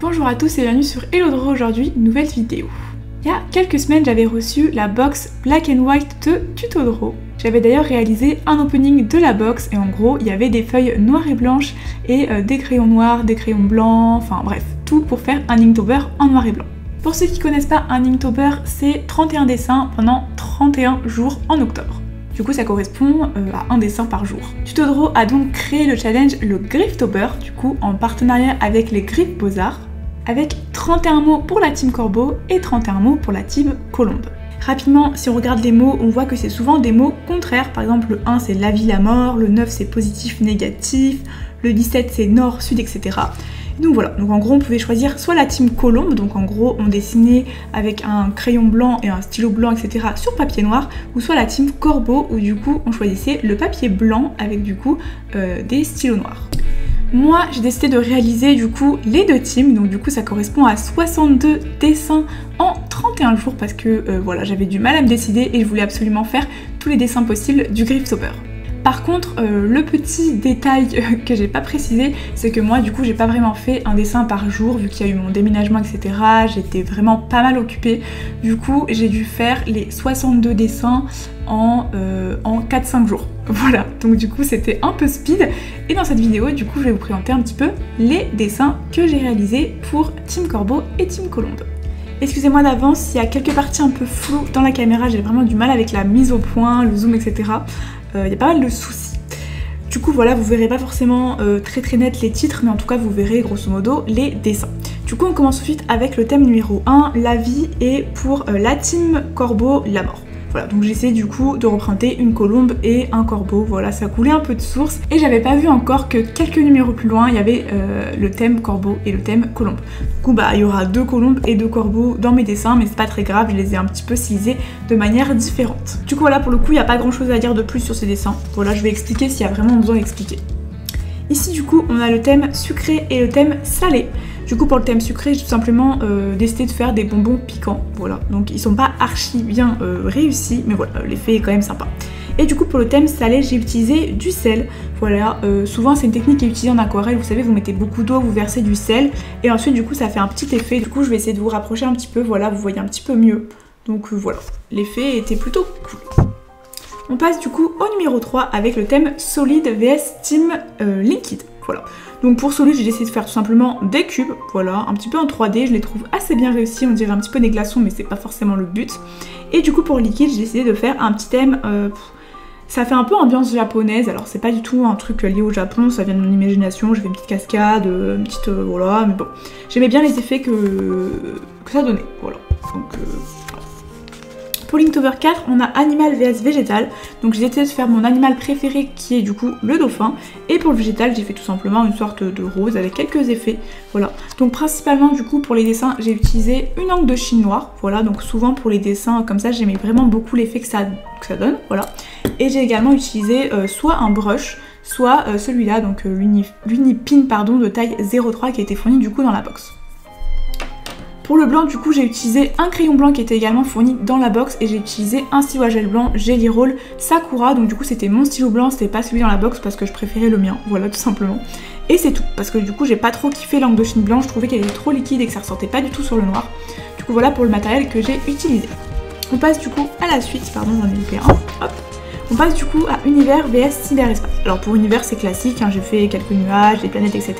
Bonjour à tous et bienvenue sur Hello Draw. Aujourd'hui, nouvelle vidéo. Il y a quelques semaines, j'avais reçu la box Black and White de Tuto Draw. J'avais d'ailleurs réalisé un opening de la box et en gros, il y avait des feuilles noires et blanches et des crayons noirs, des crayons blancs, enfin bref, tout pour faire un Inktober en noir et blanc. Pour ceux qui connaissent pas un Inktober, c'est 31 dessins pendant 31 jours en octobre. Du coup, ça correspond à un dessin par jour. Tuto Draw a donc créé le challenge le Grifftober, du coup en partenariat avec les Griffes Beaux-Arts, avec 31 mots pour la team Corbeau et 31 mots pour la team Colombe. Rapidement, si on regarde les mots, on voit que c'est souvent des mots contraires. Par exemple, le 1 c'est la vie, la mort, le 9 c'est positif, négatif, le 17 c'est nord, sud, etc. Donc voilà, donc en gros on pouvait choisir soit la team Colombe, donc en gros on dessinait avec un crayon blanc et un stylo blanc, etc. sur papier noir, ou soit la team Corbeau où du coup on choisissait le papier blanc avec du coup des stylos noirs. Moi j'ai décidé de réaliser du coup les deux teams, donc du coup ça correspond à 62 dessins en 31 jours parce que voilà, j'avais du mal à me décider et je voulais absolument faire tous les dessins possibles du Grifftober. Par contre, le petit détail que j'ai pas précisé, c'est que moi du coup j'ai pas vraiment fait un dessin par jour vu qu'il y a eu mon déménagement, etc. J'étais vraiment pas mal occupée. Du coup j'ai dû faire les 62 dessins en 4-5 jours. Voilà, donc du coup c'était un peu speed. Et dans cette vidéo, du coup je vais vous présenter un petit peu les dessins que j'ai réalisés pour Team Corbeau et Team Colombe. Excusez-moi d'avance, s'il y a quelques parties un peu floues dans la caméra, j'ai vraiment du mal avec la mise au point, le zoom, etc. Il y a pas mal de soucis. Du coup voilà, vous verrez pas forcément très net les titres, mais en tout cas vous verrez grosso modo les dessins. Du coup on commence tout de suite avec le thème numéro 1, la vie, et pour la team Corbeau, la mort. Voilà, donc j'essaie du coup de représenter une colombe et un corbeau, voilà, ça coulait un peu de source. Et j'avais pas vu encore que quelques numéros plus loin, il y avait le thème corbeau et le thème colombe. Du coup, bah, il y aura deux colombes et deux corbeaux dans mes dessins, mais c'est pas très grave, je les ai un petit peu stylisés de manière différente. Du coup, voilà, pour le coup, il n'y a pas grand chose à dire de plus sur ces dessins. Voilà, je vais expliquer s'il y a vraiment besoin d'expliquer. Ici, du coup, on a le thème sucré et le thème salé. Du coup pour le thème sucré, j'ai tout simplement décidé de faire des bonbons piquants, voilà. Donc ils sont pas archi bien réussis, mais voilà, l'effet est quand même sympa. Et du coup pour le thème salé, j'ai utilisé du sel, voilà. Souvent c'est une technique qui est utilisée en aquarelle, vous savez, vous mettez beaucoup d'eau, vous versez du sel, et ensuite du coup ça fait un petit effet. Du coup je vais essayer de vous rapprocher un petit peu, voilà, vous voyez un petit peu mieux. Donc voilà, l'effet était plutôt cool. On passe du coup au numéro 3 avec le thème solide vs team liquide, voilà. Donc pour solide, j'ai décidé de faire tout simplement des cubes, voilà, un petit peu en 3D, je les trouve assez bien réussis, on dirait un petit peu des glaçons, mais c'est pas forcément le but. Et du coup pour liquide, j'ai décidé de faire un petit thème, ça fait un peu ambiance japonaise, alors c'est pas du tout un truc lié au Japon, ça vient de mon imagination, j'ai fait une petite cascade, une petite, voilà, mais bon. J'aimais bien les effets que ça donnait, voilà. Donc pour l'Inktober 4, on a animal vs végétal, donc j'ai décidé de faire mon animal préféré qui est du coup le dauphin, et pour le végétal j'ai fait tout simplement une sorte de rose avec quelques effets, voilà. Donc principalement du coup pour les dessins j'ai utilisé une encre de Chine noire, voilà, donc souvent pour les dessins comme ça j'aimais vraiment beaucoup l'effet que ça donne, voilà. Et j'ai également utilisé soit un brush, soit celui-là, donc l'Unipin pardon de taille 0,3 qui a été fourni du coup dans la box. Pour le blanc, du coup, j'ai utilisé un crayon blanc qui était également fourni dans la box et j'ai utilisé un stylo à gel blanc Jelly Roll Sakura. Donc du coup, c'était mon stylo blanc, c'était pas celui dans la box parce que je préférais le mien, voilà, tout simplement. Et c'est tout, parce que du coup, j'ai pas trop kiffé l'encre de Chine blanche, je trouvais qu'elle était trop liquide et que ça ressortait pas du tout sur le noir. Du coup, voilà pour le matériel que j'ai utilisé. On passe du coup à la suite, pardon, j'en ai loupé un, hop. On passe du coup à univers vs cyberespace. Alors pour univers c'est classique, hein, j'ai fait quelques nuages, des planètes, etc.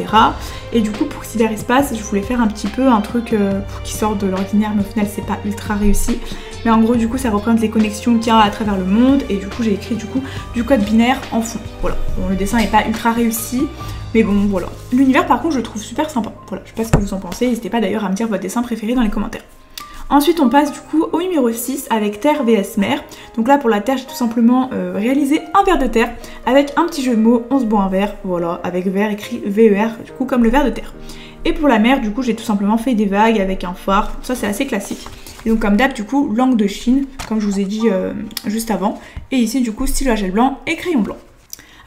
Et du coup pour cyberespace, je voulais faire un petit peu un truc qui sort de l'ordinaire, mais au final c'est pas ultra réussi. Mais en gros du coup ça représente les connexions qu'il y a à travers le monde, et du coup j'ai écrit du coup du code binaire en fond. Voilà, bon, le dessin est pas ultra réussi, mais bon voilà. L'univers par contre je le trouve super sympa. Voilà, je sais pas ce que vous en pensez, n'hésitez pas d'ailleurs à me dire votre dessin préféré dans les commentaires. Ensuite on passe du coup au numéro 6 avec terre vs mer. Donc là pour la terre j'ai tout simplement réalisé un ver de terre avec un petit jeu de mots, on se boit un verre, voilà, avec verre écrit VER, du coup comme le ver de terre. Et pour la mer du coup j'ai tout simplement fait des vagues avec un phare, ça c'est assez classique. Et donc comme d'hab du coup l'encre de Chine, comme je vous ai dit juste avant, et ici du coup stylo à gel blanc et crayon blanc.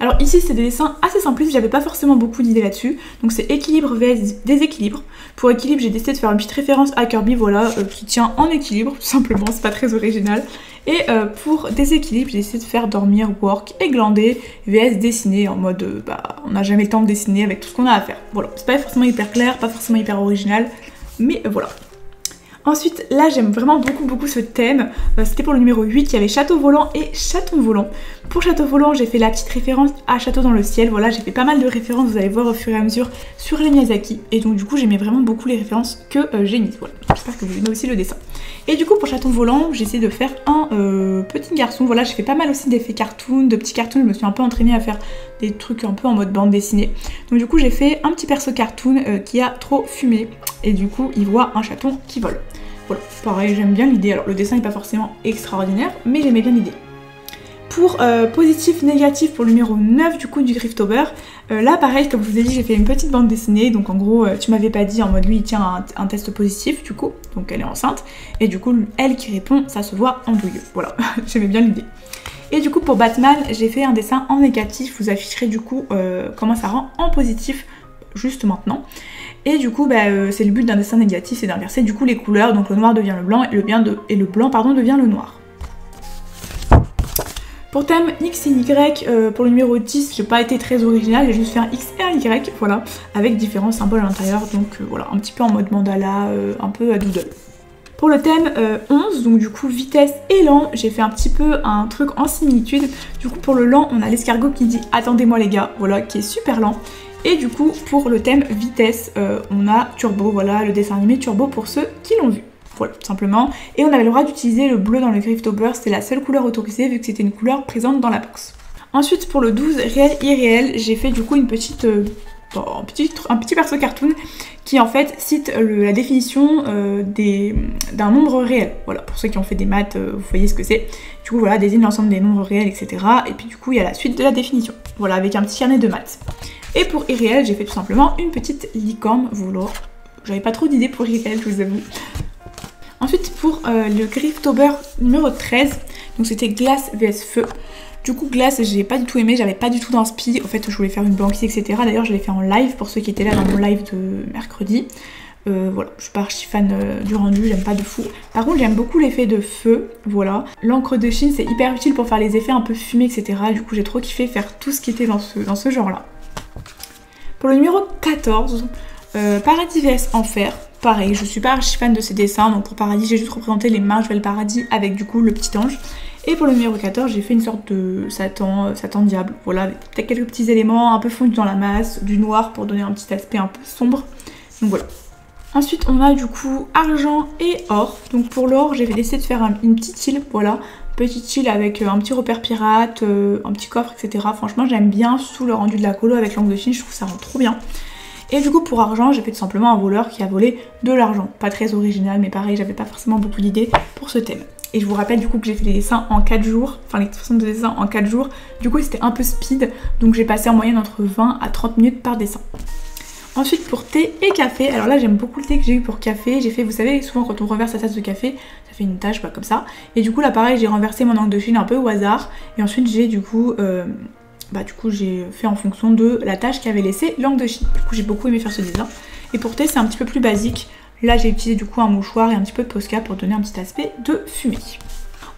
Alors ici c'est des dessins assez simplistes, j'avais pas forcément beaucoup d'idées là-dessus. Donc c'est équilibre vs déséquilibre. Pour équilibre j'ai décidé de faire une petite référence à Kirby, voilà, qui tient en équilibre tout simplement, c'est pas très original. Et pour déséquilibre j'ai décidé de faire dormir, work et glander vs dessiner en mode on n'a jamais le temps de dessiner avec tout ce qu'on a à faire. Voilà, c'est pas forcément hyper clair, pas forcément hyper original, mais voilà. Ensuite, là j'aime vraiment beaucoup ce thème, c'était pour le numéro 8, il y avait château volant et chaton volant. Pour château volant, j'ai fait la petite référence à château dans le ciel, voilà, j'ai fait pas mal de références, vous allez voir au fur et à mesure sur les Miyazaki, et donc du coup j'aimais vraiment beaucoup les références que j'ai mises, voilà, j'espère que vous aimez aussi le dessin. Et du coup pour chaton volant, j'ai essayé de faire un petit garçon, voilà, j'ai fait pas mal aussi d'effets cartoon, de petits cartoons, je me suis un peu entraînée à faire des trucs un peu en mode bande dessinée. Donc du coup j'ai fait un petit perso cartoon qui a trop fumé, et du coup il voit un chaton qui vole. Voilà, pareil, j'aime bien l'idée. Alors le dessin n'est pas forcément extraordinaire, mais j'aimais bien l'idée. Pour positif, négatif, pour le numéro 9 du coup du Griftober, là pareil, comme je vous ai dit, j'ai fait une petite bande dessinée. Donc en gros, tu m'avais pas dit en mode lui il tient un test positif du coup, donc elle est enceinte. Et du coup, elle qui répond, ça se voit en douilleux. Voilà, j'aimais bien l'idée. Et du coup pour Batman, j'ai fait un dessin en négatif. Je vous afficherai du coup comment ça rend en positif juste maintenant. Et du coup, c'est le but d'un dessin négatif, c'est d'inverser du coup les couleurs. Donc le noir devient le blanc et le blanc devient le noir. Pour thème X et Y, pour le numéro 10, j'ai pas été très original, j'ai juste fait un X et un Y, voilà, avec différents symboles à l'intérieur. Donc voilà, un petit peu en mode mandala, un peu à doodle. Pour le thème 11, donc du coup vitesse et lent, j'ai fait un petit peu un truc en similitude. Du coup pour le lent, on a l'escargot qui dit attendez-moi les gars, voilà, qui est super lent. Et du coup pour le thème vitesse, on a Turbo, voilà, le dessin animé Turbo pour ceux qui l'ont vu. Voilà, tout simplement. Et on avait le droit d'utiliser le bleu dans le Griftober, c'était la seule couleur autorisée vu que c'était une couleur présente dans la box. Ensuite pour le 12, réel irréel, j'ai fait du coup une petite... un petit perso cartoon qui en fait cite la définition d'un nombre réel. Voilà, pour ceux qui ont fait des maths, vous voyez ce que c'est. Du coup voilà, désigne l'ensemble des nombres réels, etc. Et puis du coup il y a la suite de la définition. Voilà, avec un petit carnet de maths. Et pour irréel, j'ai fait tout simplement une petite licorne. Voilà, j'avais pas trop d'idées pour irréel, je vous avoue. Ensuite pour le Griftober numéro 13, donc c'était glace vs feu. Du coup glace j'ai pas du tout aimé, j'avais pas du tout d'inspi, en fait je voulais faire une banquise etc. D'ailleurs je l'ai fait en live pour ceux qui étaient là dans mon live de mercredi. Voilà, je suis pas archi fan du rendu, j'aime pas de fou. Par contre j'aime beaucoup l'effet de feu, voilà. L'encre de Chine c'est hyper utile pour faire les effets un peu fumés etc. Du coup j'ai trop kiffé faire tout ce qui était dans ce genre là. Pour le numéro 14, Paradis vs Enfer. Pareil, je suis pas archi fan de ces dessins, donc pour Paradis j'ai juste représenté les marches vers le paradis avec du coup le petit ange. Et pour le numéro 14, j'ai fait une sorte de Satan diable, voilà, avec peut-être quelques petits éléments un peu fondus dans la masse, du noir pour donner un petit aspect un peu sombre. Donc voilà. Ensuite on a du coup argent et or. Donc pour l'or j'ai décidé de faire une petite île, voilà. Petite île avec un petit repère pirate, un petit coffre, etc. Franchement j'aime bien sous le rendu de la colo avec l'angle de Chine, je trouve que ça rend trop bien. Et du coup pour argent j'ai fait tout simplement un voleur qui a volé de l'argent. Pas très original mais pareil j'avais pas forcément beaucoup d'idées pour ce thème. Et je vous rappelle du coup que j'ai fait les dessins en 4 jours, enfin l'expression de dessin en 4 jours. Du coup c'était un peu speed, donc j'ai passé en moyenne entre 20 à 30 minutes par dessin. Ensuite pour thé et café, alors là j'aime beaucoup le thé que j'ai eu pour café. J'ai fait, vous savez souvent quand on renverse sa tasse de café, ça fait une tache comme ça. Et du coup là pareil j'ai renversé mon encre de Chine un peu au hasard. Et ensuite j'ai du coup... j'ai fait en fonction de la tâche qu'avait laissé l'encre de Chine. Du coup j'ai beaucoup aimé faire ce dessin. Et pour thé c'est un petit peu plus basique. Là j'ai utilisé du coup un mouchoir et un petit peu de Posca pour donner un petit aspect de fumée.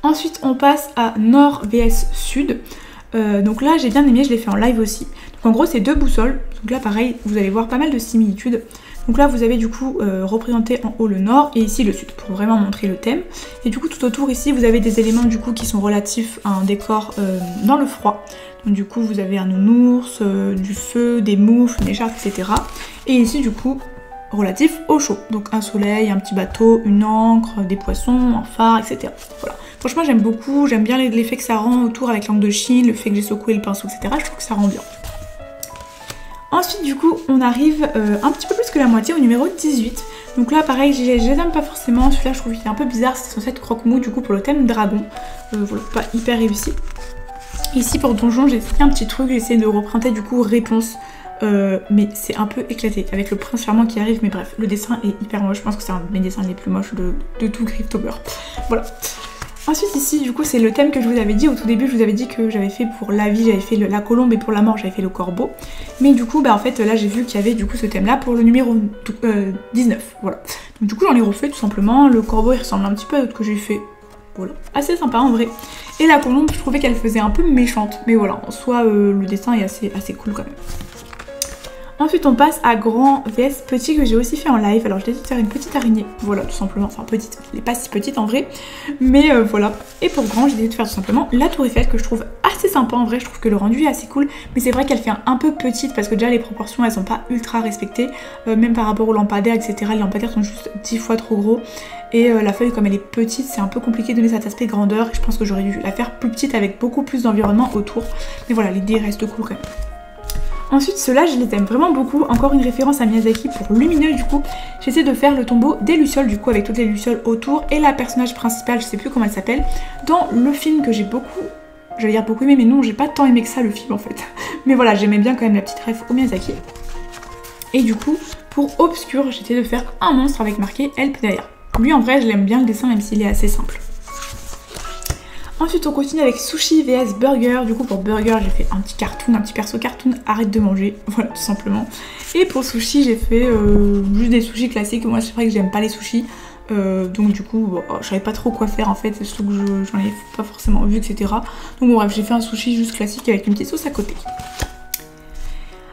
Ensuite on passe à nord vs sud. Donc là j'ai bien aimé, je l'ai fait en live aussi. Donc en gros c'est deux boussoles. Donc là pareil vous allez voir pas mal de similitudes. Donc là vous avez du coup représenté en haut le nord et ici le sud pour vraiment montrer le thème. Et du coup tout autour ici vous avez des éléments du coup qui sont relatifs à un décor dans le froid. Donc du coup vous avez un nounours, du feu, des moufles, une écharpe, etc. Et ici du coup relatif au chaud. Donc un soleil, un petit bateau, une encre, des poissons, un phare, etc. Voilà. Franchement j'aime beaucoup, j'aime bien l'effet que ça rend autour avec l'encre de Chine, le fait que j'ai secoué le pinceau, etc. Je trouve que ça rend bien. Ensuite du coup on arrive un petit peu plus que la moitié au numéro 18. Donc là pareil je les aime pas forcément, celui-là je trouve qu'il est un peu bizarre, c'est censé être croque-mou du coup pour le thème dragon. Voilà, pas hyper réussi. Ici pour donjon j'ai fait un petit truc, j'ai essayé de représenter du coup réponse. Mais c'est un peu éclaté avec le prince charmant qui arrive, mais bref le dessin est hyper moche, je pense que c'est un de mes dessins les plus moches de tout Griftober. Voilà. Ensuite ici du coup c'est le thème que je vous avais dit au tout début, je vous avais dit que j'avais fait pour la vie, j'avais fait la colombe et pour la mort j'avais fait le corbeau. Mais du coup bah en fait là j'ai vu qu'il y avait du coup ce thème là pour le numéro 19, voilà. Donc du coup j'en ai refait tout simplement, le corbeau il ressemble un petit peu à l'autre que j'ai fait, voilà. Assez sympa en vrai. Et la colombe je trouvais qu'elle faisait un peu méchante, mais voilà, en soi le dessin est assez cool quand même. Ensuite on passe à grand vs petit que j'ai aussi fait en live. Alors j'ai décidé de faire une petite araignée, voilà tout simplement, enfin petite, elle n'est pas si petite en vrai, mais voilà. Et pour grand j'ai décidé de faire tout simplement la tour Eiffel que je trouve assez sympa en vrai, je trouve que le rendu est assez cool, mais c'est vrai qu'elle fait un peu petite parce que déjà les proportions elles sont pas ultra respectées, même par rapport aux lampadaires etc, les lampadaires sont juste 10 fois trop gros. Et la feuille comme elle est petite c'est un peu compliqué de donner cet aspect grandeur et je pense que j'aurais dû la faire plus petite avec beaucoup plus d'environnement autour, mais voilà l'idée reste cool quand même. Ensuite ceux-là je les aime vraiment beaucoup, encore une référence à Miyazaki pour lumineux du coup. J'essaie de faire le tombeau des lucioles du coup avec toutes les lucioles autour et la personnage principale, je sais plus comment elle s'appelle, dans le film que j'ai beaucoup, j'allais dire beaucoup aimé mais non j'ai pas tant aimé que ça le film en fait. Mais voilà j'aimais bien quand même la petite ref au Miyazaki. Et du coup pour obscur j'essaie de faire un monstre avec marqué Help derrière. Lui en vrai je l'aime bien le dessin même s'il est assez simple. Ensuite on continue avec sushi vs burger, du coup pour burger j'ai fait un petit cartoon, un petit perso cartoon, arrête de manger, voilà tout simplement. Et pour sushi j'ai fait juste des sushis classiques, moi c'est vrai que j'aime pas les sushis, donc du coup bon, je savais pas trop quoi faire en fait, surtout que j'en ai pas forcément vu etc. Donc bon, bref j'ai fait un sushi juste classique avec une petite sauce à côté.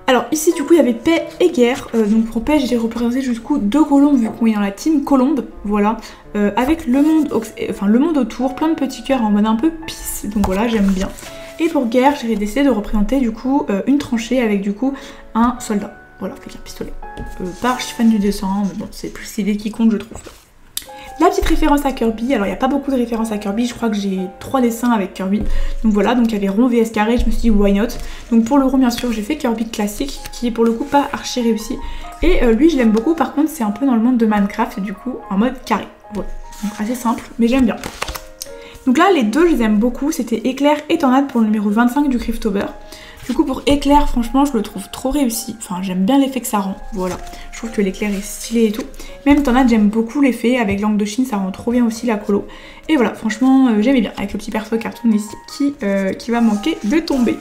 Alors ici du coup il y avait paix et guerre, donc pour paix j'ai représenté jusqu'où deux colombes vu qu'on est dans la team colombe, voilà, avec le monde autour, plein de petits cœurs en mode un peu peace, donc voilà j'aime bien. Et pour guerre j'ai décidé de représenter du coup une tranchée avec du coup un soldat, voilà avec un pistolet. Pas archi fan du dessin, mais bon c'est plus l'idée qui compte je trouve. La petite référence à Kirby, alors il n'y a pas beaucoup de références à Kirby, je crois que j'ai 3 dessins avec Kirby. Donc voilà, donc il y avait rond vs carré, je me suis dit why not. Donc pour le rond bien sûr j'ai fait Kirby classique, qui est pour le coup pas archi réussi. Et lui je l'aime beaucoup, par contre c'est un peu dans le monde de Minecraft, du coup en mode carré. Voilà, donc assez simple, mais j'aime bien. Donc là les deux je les aime beaucoup, c'était Éclair et Tornade pour le numéro 25 du Cryptober. Du coup pour Éclair franchement je le trouve trop réussi, enfin j'aime bien l'effet que ça rend, voilà. Je trouve que l'éclair est stylé et tout. Même Tornade j'aime beaucoup l'effet, avec l'angle de Chine ça rend trop bien aussi la colo. Et voilà franchement j'aimais bien, avec le petit perso cartoon ici qui va manquer de tomber.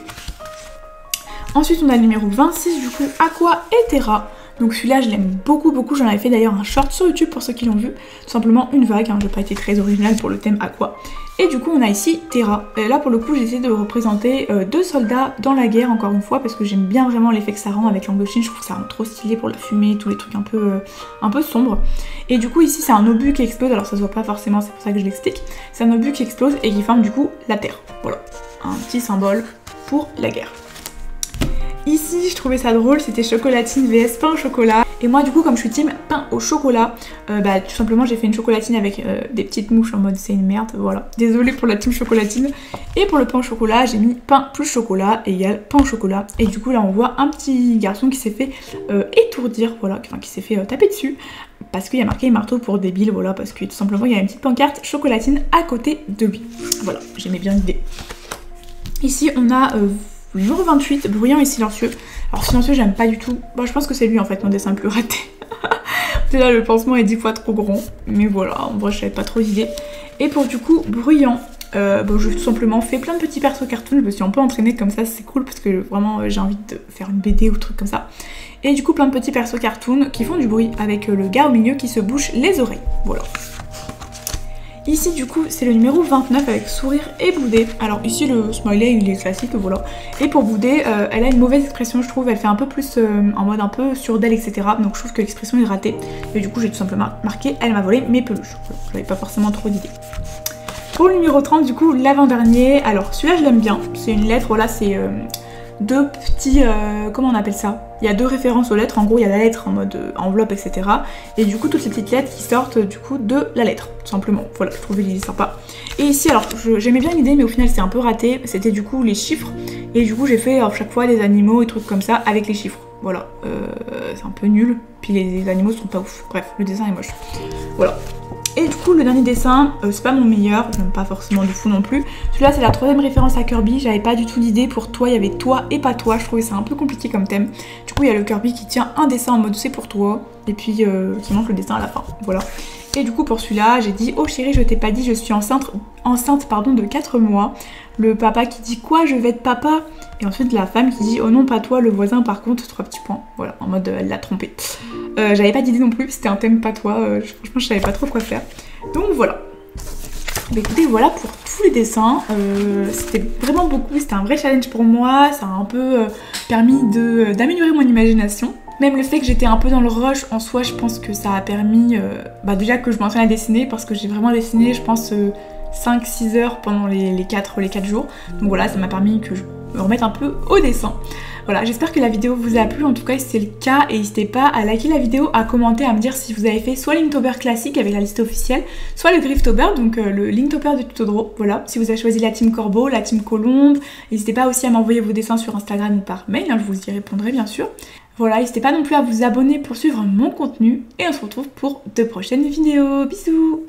Ensuite on a le numéro 26 du coup, Aqua et Terra. Donc celui-là je l'aime beaucoup, j'en avais fait d'ailleurs un short sur YouTube pour ceux qui l'ont vu. Tout simplement une vague, hein, j'ai pas été très originale pour le thème Aqua. Et du coup on a ici Terra. Et là pour le coup j'ai essayé de représenter deux soldats dans la guerre encore une fois parce que j'aime bien vraiment l'effet que ça rend avec l'angle de Chine, je trouve que ça rend trop stylé pour la fumée, tous les trucs un peu sombres. Et du coup ici c'est un obus qui explose, alors ça se voit pas forcément, c'est pour ça que je l'explique. C'est un obus qui explose et qui forme du coup la Terre. Voilà, un petit symbole pour la guerre. Ici je trouvais ça drôle, c'était chocolatine vs pain au chocolat. Et moi du coup comme je suis team pain au chocolat, bah tout simplement j'ai fait une chocolatine avec des petites mouches en mode c'est une merde, voilà. Désolée pour la team chocolatine. Et pour le pain au chocolat j'ai mis pain plus chocolat égale pain au chocolat. Et du coup là on voit un petit garçon qui s'est fait étourdir, voilà, enfin qui s'est fait taper dessus. Parce qu'il y a marqué marteau pour débile, voilà, parce que tout simplement il y a une petite pancarte chocolatine à côté de lui. Voilà, j'aimais bien l'idée. Ici on a... numéro 28, bruyant et silencieux. Alors silencieux j'aime pas du tout. Bon je pense que c'est lui en fait mon dessin le plus raté. Déjà le pansement est 10 fois trop grand. Mais voilà, en vrai j'avais pas trop d'idées. Et pour du coup bruyant, bon, j'ai tout simplement fait plein de petits persos cartoons. Je me suis un peu entraînée comme ça, c'est cool parce que vraiment j'ai envie de faire une BD ou un truc comme ça. Et du coup plein de petits persos cartoons qui font du bruit avec le gars au milieu qui se bouche les oreilles. Voilà. Ici du coup c'est le numéro 29 avec sourire et bouder. Alors ici le smiley il est classique, voilà. Et pour bouder elle a une mauvaise expression je trouve, elle fait un peu plus en mode un peu sûr d'elle etc. Donc je trouve que l'expression est ratée. Et du coup j'ai tout simplement marqué elle m'a volé mes peluches. Voilà, j'avais pas forcément trop d'idées. Pour le numéro 30 du coup l'avant-dernier, alors celui-là je l'aime bien. C'est une lettre, voilà c'est... deux petits, comment on appelle ça? Il y a deux références aux lettres, en gros il y a la lettre en mode enveloppe etc. Et du coup toutes ces petites lettres qui sortent du coup de la lettre, tout simplement. Voilà, je trouvais l'idée sympa. Et ici alors j'aimais bien l'idée mais au final c'est un peu raté, c'était du coup les chiffres. Et du coup j'ai fait à chaque fois des animaux et trucs comme ça avec les chiffres. Voilà, c'est un peu nul, puis les animaux sont pas ouf. Bref, le dessin est moche. Voilà. Et du coup le dernier dessin, c'est pas mon meilleur, j'aime pas forcément du fou non plus. Celui-là c'est la troisième référence à Kirby, j'avais pas du tout d'idée pour toi, il y avait toi et pas toi, je trouvais ça un peu compliqué comme thème. Du coup il y a le Kirby qui tient un dessin en mode c'est pour toi, et puis qui montre le dessin à la fin, voilà. Et du coup pour celui-là j'ai dit oh chérie je t'ai pas dit je suis enceinte pardon de 4 mois. Le papa qui dit quoi je vais être papa. Et ensuite la femme qui dit oh non pas toi le voisin par contre 3 petits points. Voilà en mode elle l'a trompé. J'avais pas d'idée non plus, c'était un thème pas toi, franchement je savais pas trop quoi faire. Donc voilà. Bah écoutez voilà pour tous les dessins, c'était vraiment beaucoup, c'était un vrai challenge pour moi, ça a un peu permis d'améliorer mon imagination. Même le fait que j'étais un peu dans le rush en soi, je pense que ça a permis déjà que je m'entraîne à dessiner parce que j'ai vraiment dessiné je pense 5-6 heures pendant les 4 jours. Donc voilà, ça m'a permis que je me remette un peu au dessin. Voilà, j'espère que la vidéo vous a plu, en tout cas si c'est le cas, et n'hésitez pas à liker la vidéo, à commenter, à me dire si vous avez fait soit l'Inktober classique avec la liste officielle, soit le Grifftober, donc le Linktober de Tutodro, voilà. Si vous avez choisi la team Corbeau, la team Colombe, n'hésitez pas aussi à m'envoyer vos dessins sur Instagram ou par mail, je vous y répondrai bien sûr. Voilà, n'hésitez pas non plus à vous abonner pour suivre mon contenu, et on se retrouve pour de prochaines vidéos. Bisous!